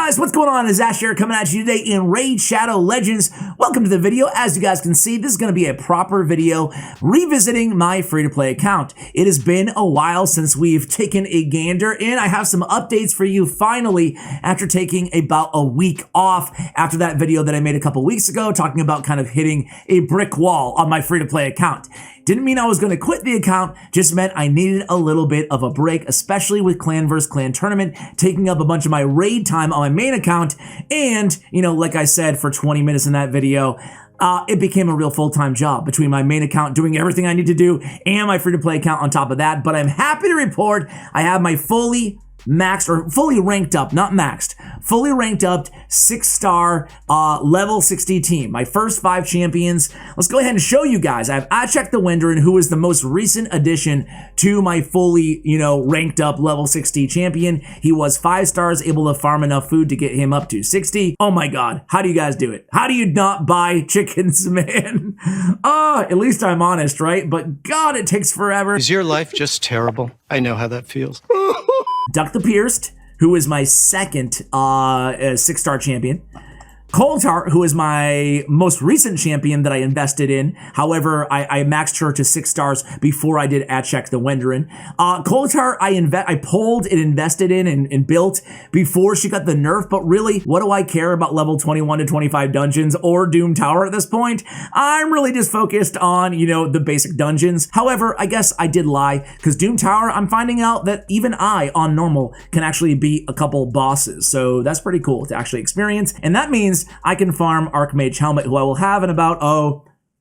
guys, what's going on? It's Ash here coming at you today in Raid Shadow Legends. Welcome to the video. As you guys can see, this is going to be a proper video revisiting my free-to-play account. It has been a while since we've taken a gander, and I have some updates for you finally after taking about a week off after that video that I made a couple weeks ago talking about kind of hitting a brick wall on my free-to-play account. Didn't mean I was going to quit the account, just meant I needed a little bit of a break, especially with clan vs. clan tournament taking up a bunch of my raid time on my main account. And, you know, like I said, for 20 minutes in that video, it became a real full-time job between my main account doing everything I need to do and my free-to-play account on top of that. But I'm happy to report I have my fully maxed, or fully ranked up, not maxed, fully ranked up 6-star level 60 team. My first 5 champions. Let's go ahead and show you guys. I checked the Wenderin, who is the most recent addition to my fully, ranked up level 60 champion. He was 5 stars, able to farm enough food to get him up to 60. Oh my God, how do you guys do it? How do you not buy chickens, man? At least I'm honest, right? But God, it takes forever. Is your life just terrible? I know how that feels. Duck the Pierced, who is my second 6-star champion. Coulthart, who is my most recent champion that I invested in. However, I maxed her to 6 stars before I did check the Wenderin. Coulthart, I pulled and invested in and built before she got the nerf, but really, what do I care about level 21 to 25 dungeons or Doom Tower at this point? I'm really just focused on, the basic dungeons. However, I guess I did lie, because Doom Tower, I'm finding out that even I, on normal, can actually beat a couple bosses. So that's pretty cool to actually experience, and that means I can farm Archmage Helmet, who I will have in about,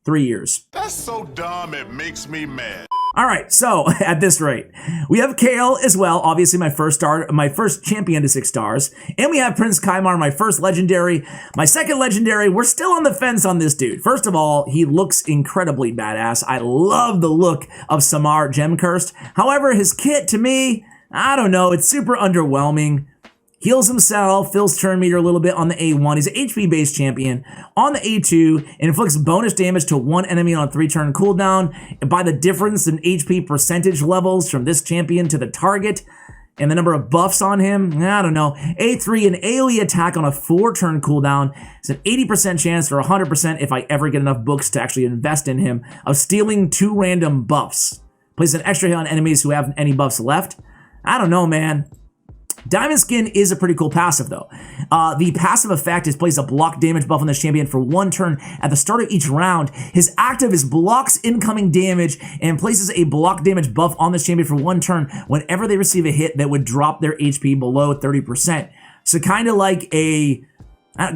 3 years. That's so dumb, it makes me mad. All right, so at this rate, we have Kale as well, obviously my first champion to 6 stars, and we have Prince Kymar, my first legendary. My second legendary, we're still on the fence on this dude. First of all, he looks incredibly badass. I love the look of Samar Gem Cursed. However, his kit, to me, I don't know, it's super underwhelming. Heals himself, fills turn meter a little bit on the A1. He's an HP-based champion. On the A2, it inflicts bonus damage to one enemy on a 3-turn cooldown. And by the difference in HP percentage levels from this champion to the target and the number of buffs on him, I don't know. A3, an AoE attack on a 4-turn cooldown. It's an 80% chance, or 100% if I ever get enough books to actually invest in him, of stealing 2 random buffs. Place an extra hit on enemies who have any buffs left. I don't know, man. Diamond Skin is a pretty cool passive, though. The passive effect is places a block damage buff on this champion for 1 turn at the start of each round. His active is blocks incoming damage and places a block damage buff on this champion for 1 turn whenever they receive a hit that would drop their HP below 30%. So kind of like a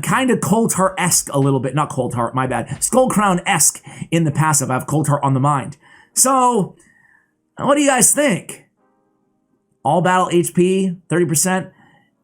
kind of Coulthart-esque a little bit. Not Coulthart, my bad. Skullcrown-esque in the passive. I have Coulthart on the mind. So, what do you guys think? All battle HP, 30%.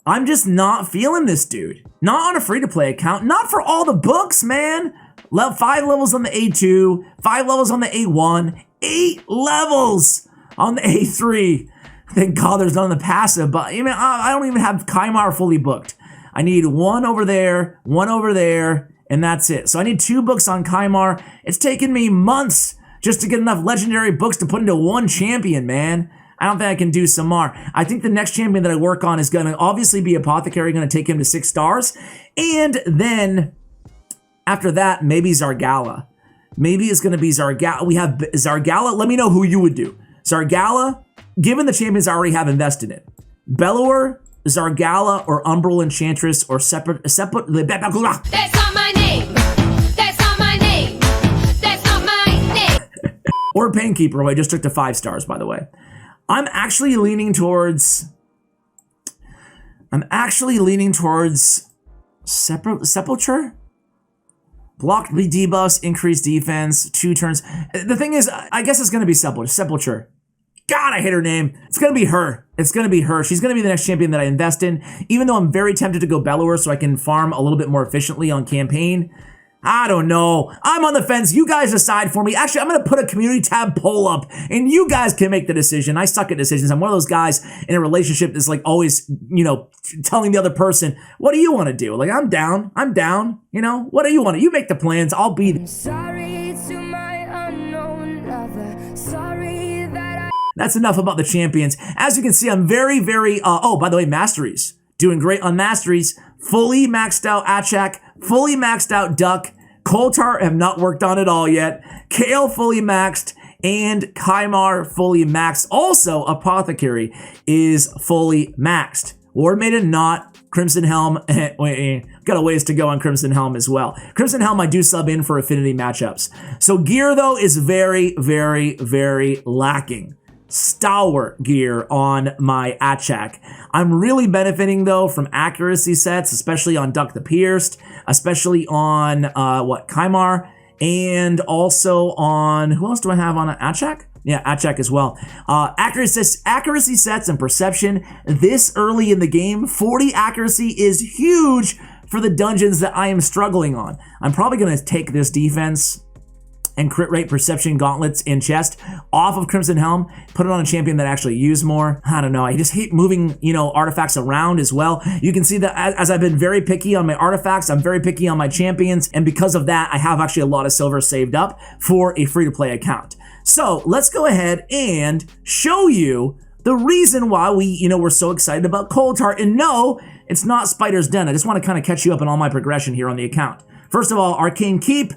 I'm just not feeling this dude. Not on a free-to-play account. Not for all the books, man. 5 levels on the A2, 5 levels on the A1, 8 levels on the A3. Thank God there's none on the passive, but I don't even have Kymar fully booked. I need 1 over there, 1 over there, and that's it. So I need 2 books on Kymar. It's taken me months just to get enough legendary books to put into 1 champion, man. I don't think I can do Samar. I think the next champion that I work on is going to obviously be Apothecary, going to take him to 6 stars. And then after that, maybe Zargala. Maybe it's going to be Zargala. We have Zargala. Let me know who you would do. Zargala, given the champions I already have invested in. Bellower, Zargala, or Umbral Enchantress, or Separate. That's not my name. That's not my name. That's not my name. Or Painkeeper, who I just took to 5 stars, by the way. I'm actually leaning towards Sepulture? Blocked debuffs, increased defense, 2 turns. The thing is, I guess it's going to be Sepulture. God, I hate her name. It's going to be her. It's going to be her. She's going to be the next champion that I invest in, even though I'm very tempted to go Bellower so I can farm a little bit more efficiently on campaign. I don't know. I'm on the fence. You guys decide for me. Actually, I'm going to put a community tab poll up, and you guys can make the decision. I suck at decisions. I'm one of those guys in a relationship that's like always, telling the other person, what do you want to do? Like, I'm down. What do you want to? You make the plans. I'll be there. Sorry to my unknown lover. Sorry that I... That's enough about the champions. As you can see, I'm very, very, oh, by the way, masteries. doing great on masteries. Fully maxed out Achak, fully maxed out Duck. Coulthart have not worked on it all yet. Kale fully maxed, and Kymar fully maxed. Also, Apothecary is fully maxed. Ward Maiden not. Crimson Helm, wait, got a ways to go on Crimson Helm as well. Crimson Helm I do sub in for affinity matchups. So gear though is very, very, very lacking. Stalwart gear on my Achak. I'm really benefiting though from accuracy sets, especially on Duck the Pierced, especially on Kymar, and also on, who else do I have on Achak? Yeah, Achak as well. Accuracy sets and perception this early in the game. 40 accuracy is huge for the dungeons that I am struggling on. I'm probably going to take this defense and crit rate perception gauntlets in chest off of Crimson Helm, put it on a champion that actually use more. I don't know. I just hate moving, artifacts around as well. You can see that as I've been very picky on my artifacts, I'm very picky on my champions. And because of that, I have actually a lot of silver saved up for a free-to-play account. So let's go ahead and show you the reason why we're so excited about Coulthart. And no, it's not Spider's Den. I just want to kind of catch you up on all my progression here on the account. First of all, Arcane Keep.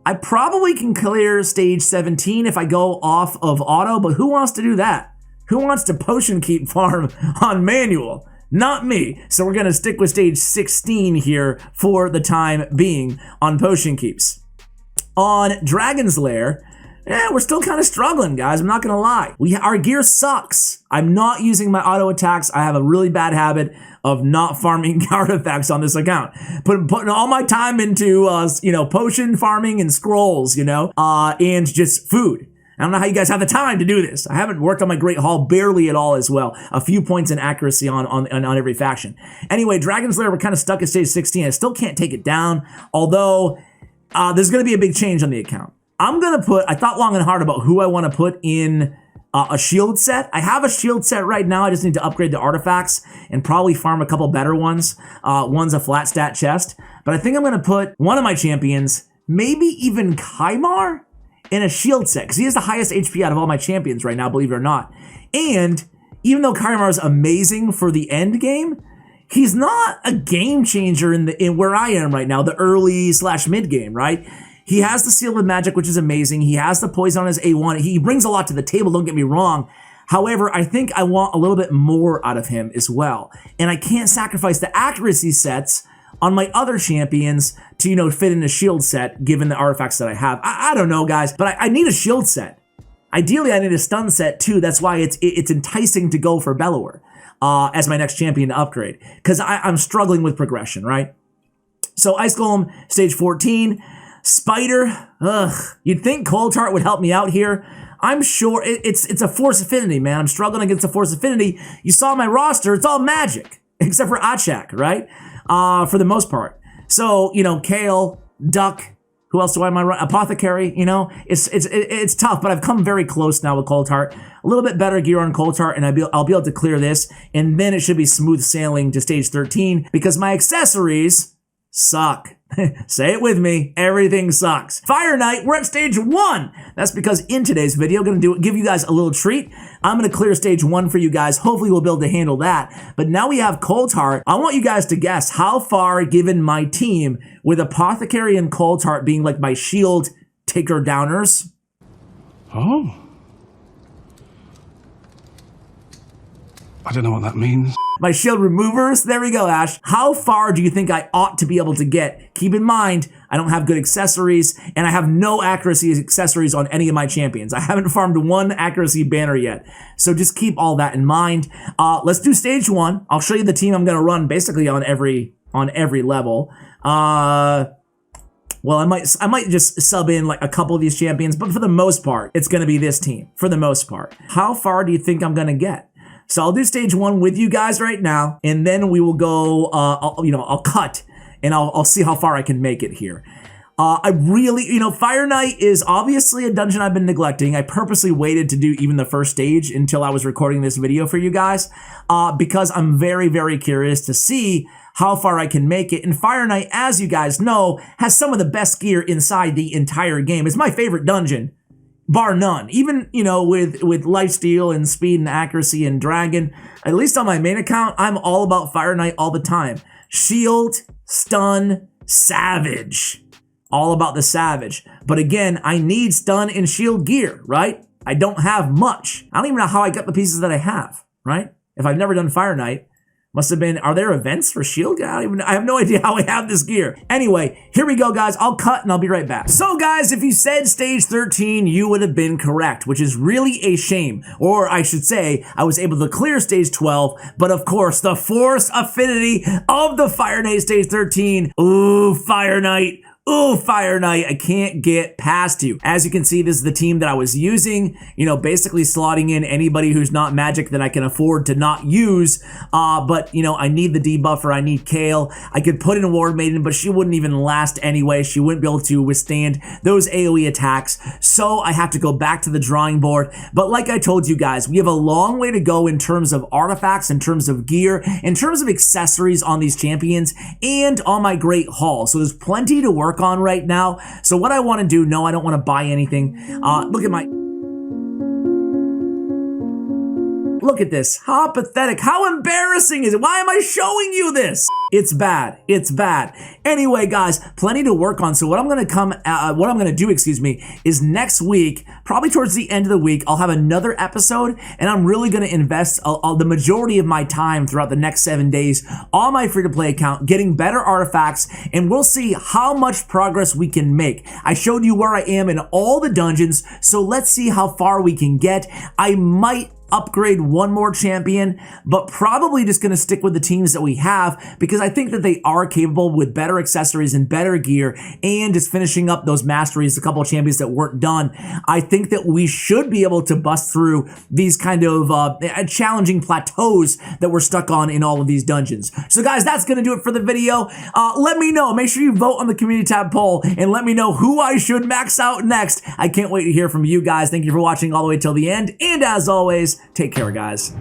I probably can clear stage 17 if I go off of auto, but who wants to do that? Who wants to potion keep farm on manual? Not me. So we're going to stick with stage 16 here for the time being on potion keeps. On Dragon's Lair, we're still kind of struggling, guys. I'm not going to lie. Our gear sucks. I'm not using my auto attacks. I have a really bad habit of not farming artifacts on this account. Putting all my time into, potion farming and scrolls, and just food. I don't know how you guys have the time to do this. I haven't worked on my Great Hall barely at all as well. A few points in accuracy on every faction. Anyway, Dragon's Lair, we're kind of stuck at stage 16. I still can't take it down, although there's going to be a big change on the account. I thought long and hard about who I want to put in a shield set. I have a shield set right now. I just need to upgrade the artifacts and probably farm a couple better ones. One's a flat stat chest. But I think I'm going to put one of my champions, maybe even Kymar, in a shield set, because he has the highest HP out of all my champions right now, believe it or not. And even though Kymar is amazing for the end game, he's not a game changer in where I am right now, the early / mid game, right? He has the Seal of Magic, which is amazing. He has the Poison on his A1. He brings a lot to the table, don't get me wrong. However, I think I want a little bit more out of him as well. And I can't sacrifice the accuracy sets on my other champions to, fit in a shield set, given the artifacts that I have. I don't know, guys, but I need a shield set. Ideally, I need a stun set too. That's why it's enticing to go for Bellower as my next champion to upgrade, because I'm struggling with progression, right? So Ice Golem, stage 14. Spider, you'd think Coulthart would help me out here. I'm sure it's a force affinity, man. I'm struggling against a force affinity. You saw my roster, it's all magic, except for Achak, right? For the most part. So, Kale, Duck, who else do I have my Apothecary, it's tough, but I've come very close now with Coulthart. A little bit better gear on Coulthart, and I'll be able to clear this, and then it should be smooth sailing to stage 13, because my accessories suck. Say it with me, everything sucks. Fire Knight, we're at stage 1. That's because in today's video, I'm gonna give you guys a little treat. I'm gonna clear stage 1 for you guys. Hopefully we'll be able to handle that. But now we have Coulthart. I want you guys to guess how far, given my team, with Apothecary and Coulthart being like my shield taker downers. Oh. I don't know what that means. My shield removers, there we go, Ash. How far do you think I ought to be able to get? Keep in mind, I don't have good accessories, and I have no accuracy accessories on any of my champions. I haven't farmed one accuracy banner yet. So just keep all that in mind. Let's do stage 1. I'll show you the team I'm gonna run basically on every level. Well, I might just sub in like a couple of these champions, but for the most part, it's gonna be this team, for the most part. How far do you think I'm gonna get? So I'll do stage 1 with you guys right now, and then we will go, I'll cut, and I'll see how far I can make it here. I really, Fire Knight is obviously a dungeon I've been neglecting. I purposely waited to do even the first stage until I was recording this video for you guys, because I'm very, very curious to see how far I can make it. And Fire Knight, as you guys know, has some of the best gear inside the entire game. It's my favorite dungeon bar none. Even, you know, with lifesteal and speed and accuracy and dragon, at least on my main account, I'm all about Fire Knight all the time. Shield, stun, savage. All about the savage. But again, I need stun and shield gear, right? I don't have much. I don't even know how I got the pieces that I have, right? If I've never done Fire Knight, must have been, are there events for shield? I have no idea how I have this gear. Anyway, here we go, guys. I'll cut and I'll be right back. So guys, if you said stage 13, you would have been correct, which is really a shame. Or I should say, I was able to clear stage 12, but of course, the force affinity of the Fire Knight stage 13. Ooh, Fire Knight. Oh, Fire Knight, I can't get past you. As you can see, this is the team that I was using, you know, basically slotting in anybody who's not magic that I can afford to not use. But, you know, I need the debuffer, I need Kale. I could put in Ward Maiden, but she wouldn't even last anyway. She wouldn't be able to withstand those AoE attacks. So I have to go back to the drawing board. But like I told you guys, we have a long way to go in terms of artifacts, in terms of gear, in terms of accessories on these champions, and on my great haul. So there's plenty to work on right now. So what I want to do, no, I don't want to buy anything. Look at this. How pathetic. How embarrassing is it? Why am I showing you this? It's bad. It's bad. Anyway, guys, plenty to work on. So what I'm going to do, is next week, probably towards the end of the week, I'll have another episode, and I'm really going to invest the majority of my time throughout the next 7 days on my free-to-play account, getting better artifacts, and we'll see how much progress we can make. I showed you where I am in all the dungeons, so let's see how far we can get. I might upgrade one more champion, but probably just going to stick with the teams that we have because I think that they are capable with better accessories and better gear and just finishing up those masteries, a couple of champions that weren't done. I think that we should be able to bust through these kind of challenging plateaus that we're stuck on in all of these dungeons. So guys, that's going to do it for the video. Let me know. Make sure you vote on the community tab poll and let me know who I should max out next. I can't wait to hear from you guys. Thank you for watching all the way till the end. And as always, take care, guys.